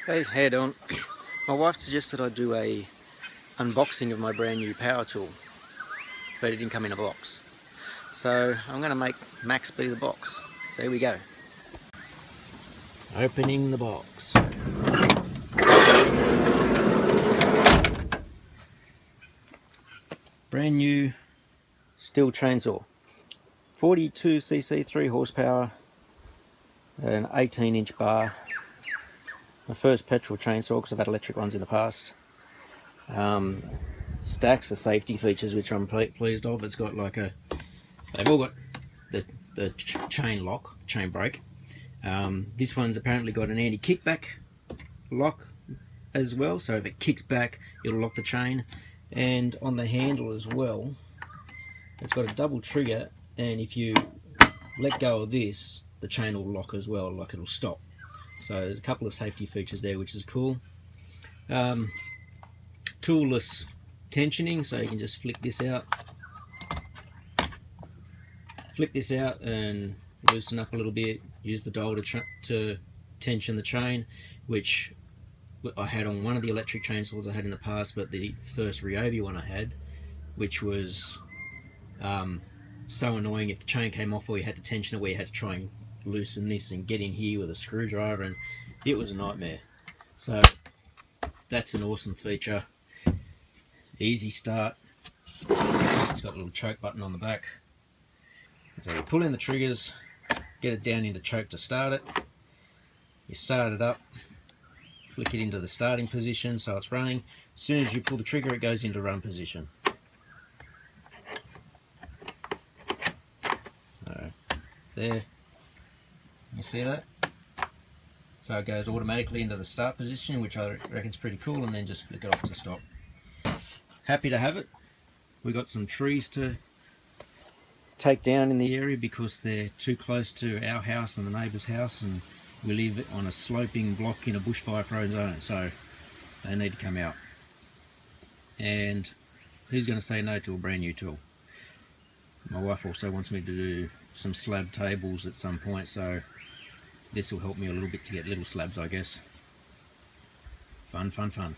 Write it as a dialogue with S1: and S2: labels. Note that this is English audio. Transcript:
S1: Hey, how you doing? My wife suggested I do a unboxing of my brand new power tool, but it didn't come in a box. So I'm going to make Max be the box. So here we go. Opening the box. Brand new Stihl chainsaw. 42cc, 3 horsepower, an 18-inch bar. My first petrol chainsaw because I've had electric ones in the past. Stacks of safety features which I'm pleased of. It's got like they've all got the chain lock, chain brake. This one's apparently got an anti-kickback lock as well, so if it kicks back it'll lock the chain. And on the handle as well, it's got a double trigger, and if you let go of this, the chain will lock as well, like it'll stop. So there's a couple of safety features there, which is cool. Toolless tensioning, so you can just flick this out and loosen up a little bit, use the dial to tension the chain, which I had on one of the electric chainsaws I had in the past, but the first Ryobi one I had, which was so annoying if the chain came off or you had to tension it, where you had to try and loosen this and get in here with a screwdriver, and it was a nightmare. So that's an awesome feature. Easy start. It's got a little choke button on the back. So you pull in the triggers, get it down into choke to start it. You start it up, flick it into the starting position so it's running. As soon as you pull the trigger, it goes into run position. So there, you see that? So it goes automatically into the start position, which I reckon is pretty cool, and then just flick it off to stop. Happy to have it. We got some trees to take down in the area because they're too close to our house and the neighbour's house, and we live on a sloping block in a bushfire prone zone, so they need to come out. And who's going to say no to a brand new tool? My wife also wants me to do some slab tables at some point, so this will help me a little bit to get little slabs, I guess. Fun, fun, fun.